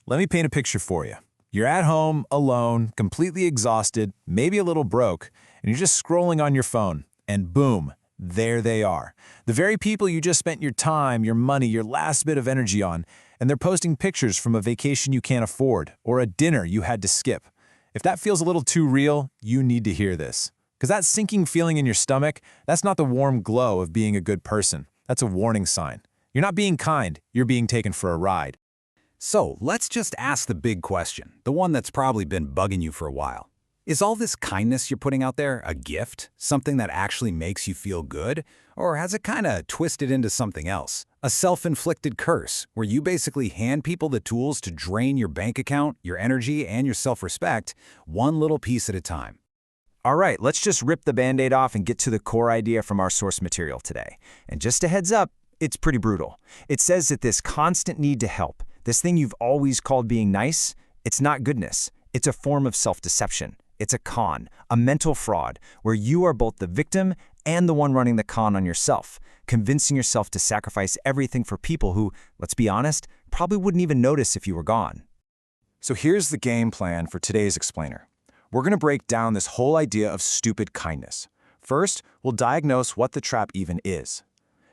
Let me paint a picture for you. You're at home, alone, completely exhausted, maybe a little broke, and you're just scrolling on your phone, and boom, there they are. The very people you just spent your time, your money, your last bit of energy on, and they're posting pictures from a vacation you can't afford or a dinner you had to skip. If that feels a little too real, you need to hear this. Because that sinking feeling in your stomach, that's not the warm glow of being a good person. That's a warning sign. You're not being kind, you're being taken for a ride. So let's just ask the big question, the one that's probably been bugging you for a while. Is all this kindness you're putting out there a gift, something that actually makes you feel good? Or has it kind of twisted into something else? A self-inflicted curse, where you basically hand people the tools to drain your bank account, your energy, and your self-respect, one little piece at a time. All right, let's just rip the Band-Aid off and get to the core idea from our source material today. And just a heads up, it's pretty brutal. It says that this constant need to help, this thing you've always called being nice, it's not goodness. It's a form of self-deception. It's a con, a mental fraud, where you are both the victim and the one running the con on yourself, convincing yourself to sacrifice everything for people who, let's be honest, probably wouldn't even notice if you were gone. So here's the game plan for today's explainer. We're going to break down this whole idea of stupid kindness. First, we'll diagnose what the trap even is.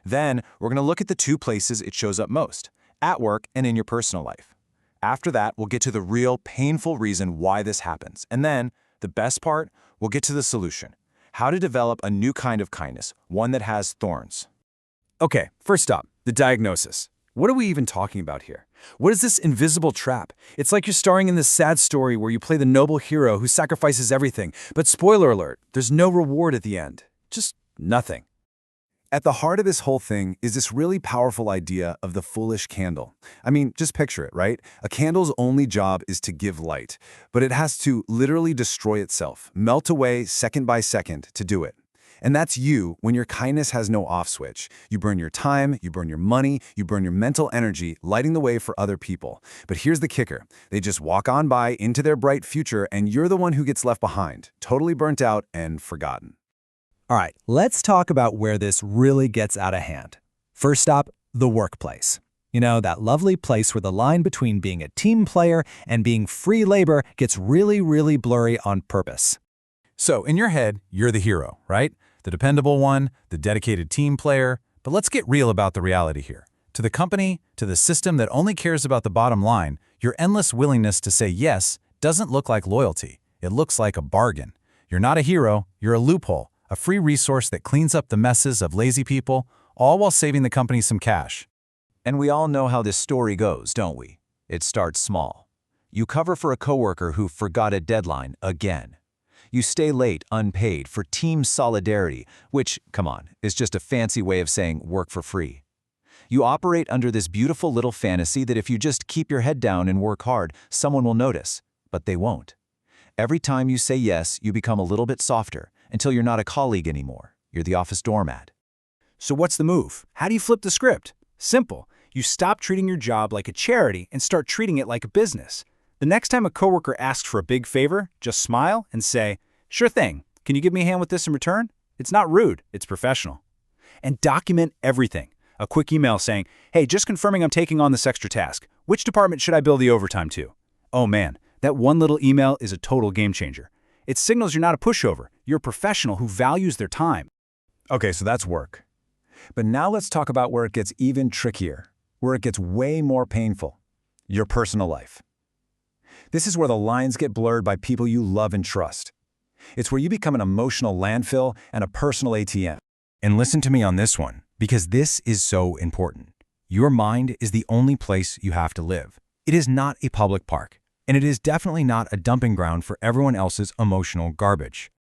Then, we're going to look at the two places it shows up most, at work and in your personal life. After that, we'll get to the real, painful reason why this happens. And then, the best part, we'll get to the solution. How to develop a new kind of kindness, one that has thorns. Okay, first up, the diagnosis. What are we even talking about here? What is this invisible trap? It's like you're starring in this sad story where you play the noble hero who sacrifices everything, but spoiler alert, there's no reward at the end. Just nothing. At the heart of this whole thing is this really powerful idea of the foolish candle. I mean, just picture it, right? A candle's only job is to give light, but it has to literally destroy itself, melt away second by second to do it. And that's you when your kindness has no off switch. You burn your time, you burn your money, you burn your mental energy, lighting the way for other people. But here's the kicker. They just walk on by into their bright future, and you're the one who gets left behind, totally burnt out and forgotten. All right, let's talk about where this really gets out of hand. First stop, the workplace. You know, that lovely place where the line between being a team player and being free labor gets really, really blurry on purpose. So, in your head, you're the hero, right? The dependable one, the dedicated team player. But let's get real about the reality here. To the company, to the system that only cares about the bottom line, your endless willingness to say yes doesn't look like loyalty. It looks like a bargain. You're not a hero, you're a loophole. A free resource that cleans up the messes of lazy people, all while saving the company some cash. And we all know how this story goes, don't we? It starts small. You cover for a coworker who forgot a deadline again. You stay late unpaid for team solidarity, which, come on, is just a fancy way of saying work for free. You operate under this beautiful little fantasy that if you just keep your head down and work hard, someone will notice, but they won't. Every time you say yes, you become a little bit softer, until you're not a colleague anymore. You're the office doormat. So what's the move? How do you flip the script? Simple. You stop treating your job like a charity and start treating it like a business. The next time a coworker asks for a big favor, just smile and say, "Sure thing. Can you give me a hand with this in return?" It's not rude, it's professional. And document everything. A quick email saying, "Hey, just confirming I'm taking on this extra task. Which department should I bill the overtime to?" Oh man, that one little email is a total game changer. It signals you're not a pushover. You're a professional who values their time. Okay, so that's work. But now let's talk about where it gets even trickier, where it gets way more painful. Your personal life. This is where the lines get blurred by people you love and trust. It's where you become an emotional landfill and a personal ATM. And listen to me on this one, because this is so important. Your mind is the only place you have to live. It is not a public park. And it is definitely not a dumping ground for everyone else's emotional garbage.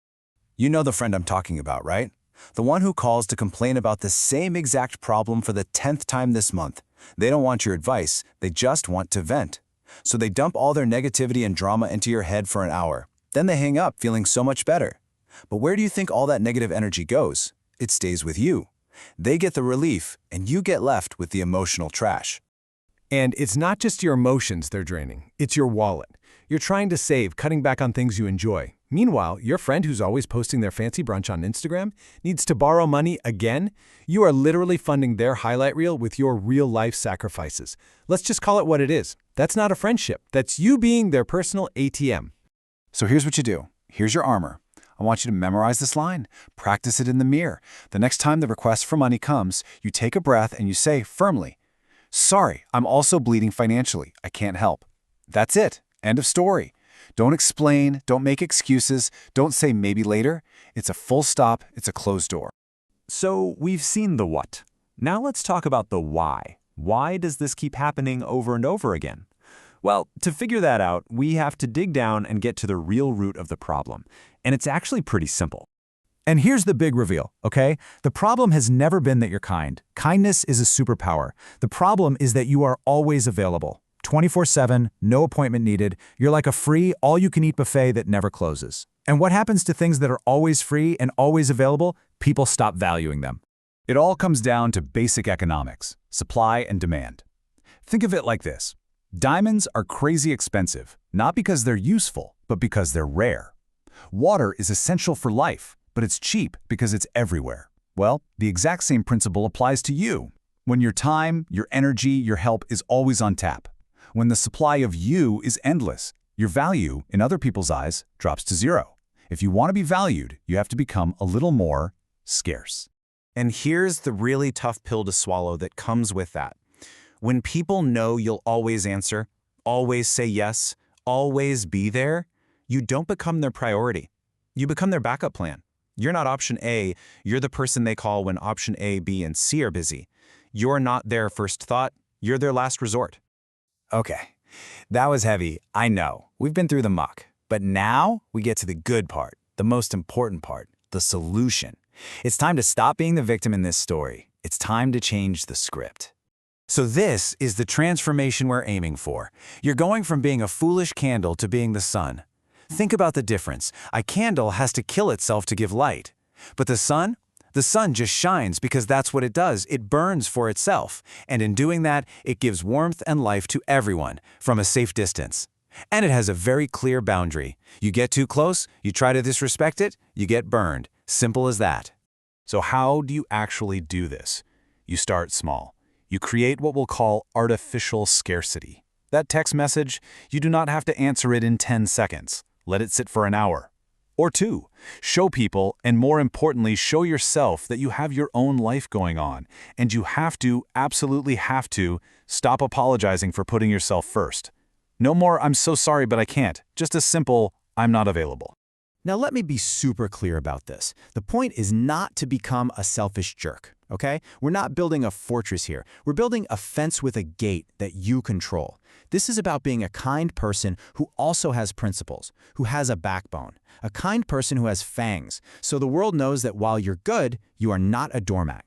You know the friend I'm talking about, right? The one who calls to complain about the same exact problem for the 10th time this month. They don't want your advice, they just want to vent. So they dump all their negativity and drama into your head for an hour. Then they hang up feeling so much better. But where do you think all that negative energy goes? It stays with you. They get the relief, and you get left with the emotional trash. And it's not just your emotions they're draining, it's your wallet. You're trying to save, cutting back on things you enjoy. Meanwhile, your friend who's always posting their fancy brunch on Instagram needs to borrow money again? You are literally funding their highlight reel with your real-life sacrifices. Let's just call it what it is. That's not a friendship. That's you being their personal ATM. So here's what you do. Here's your armor. I want you to memorize this line. Practice it in the mirror. The next time the request for money comes, you take a breath and you say firmly, "Sorry, I'm also bleeding financially. I can't help." That's it. End of story. Don't explain, don't make excuses, don't say maybe later. It's a full stop, it's a closed door. So we've seen the what. Now let's talk about the why. Why does this keep happening over and over again? Well, to figure that out, we have to dig down and get to the real root of the problem. And it's actually pretty simple. And here's the big reveal, okay? The problem has never been that you're kind. Kindness is a superpower. The problem is that you are always available. 24/7, no appointment needed. You're like a free, all-you-can-eat buffet that never closes. And what happens to things that are always free and always available? People stop valuing them. It all comes down to basic economics, supply and demand. Think of it like this. Diamonds are crazy expensive, not because they're useful, but because they're rare. Water is essential for life, but it's cheap because it's everywhere. Well, the exact same principle applies to you. When your time, your energy, your help is always on tap. When the supply of you is endless, your value, in other people's eyes, drops to zero. If you want to be valued, you have to become a little more scarce. And here's the really tough pill to swallow that comes with that. When people know you'll always answer, always say yes, always be there, you don't become their priority. You become their backup plan. You're not option A, you're the person they call when option A, B, and C are busy. You're not their first thought, you're their last resort. Okay, that was heavy, I know. We've been through the muck. But now we get to the good part, the most important part, the solution. It's time to stop being the victim in this story. It's time to change the script. So this is the transformation we're aiming for. You're going from being a foolish candle to being the sun. Think about the difference. A candle has to kill itself to give light. But the sun just shines because that's what it does. It burns for itself. And in doing that, it gives warmth and life to everyone from a safe distance. And it has a very clear boundary. You get too close, you try to disrespect it, you get burned. Simple as that. So how do you actually do this? You start small. You create what we'll call artificial scarcity. That text message, you do not have to answer it in 10 seconds. Let it sit for an hour. Or 2. Show people, and more importantly, show yourself that you have your own life going on, and you have to, absolutely have to, stop apologizing for putting yourself first. No more, "I'm so sorry, but I can't." Just a simple, "I'm not available." Now let me be super clear about this. The point is not to become a selfish jerk, okay? We're not building a fortress here. We're building a fence with a gate that you control. This is about being a kind person who also has principles, who has a backbone, a kind person who has fangs, so the world knows that while you're good, you are not a doormat.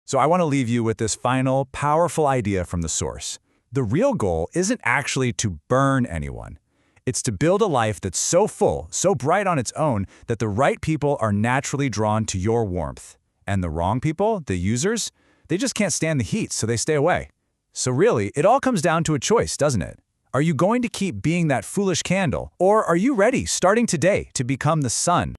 So I want to leave you with this final, powerful idea from the source. The real goal isn't actually to burn anyone. It's to build a life that's so full, so bright on its own, that the right people are naturally drawn to your warmth. And the wrong people, the users, they just can't stand the heat, so they stay away. So really, it all comes down to a choice, doesn't it? Are you going to keep being that foolish candle, or are you ready, starting today, to become the sun?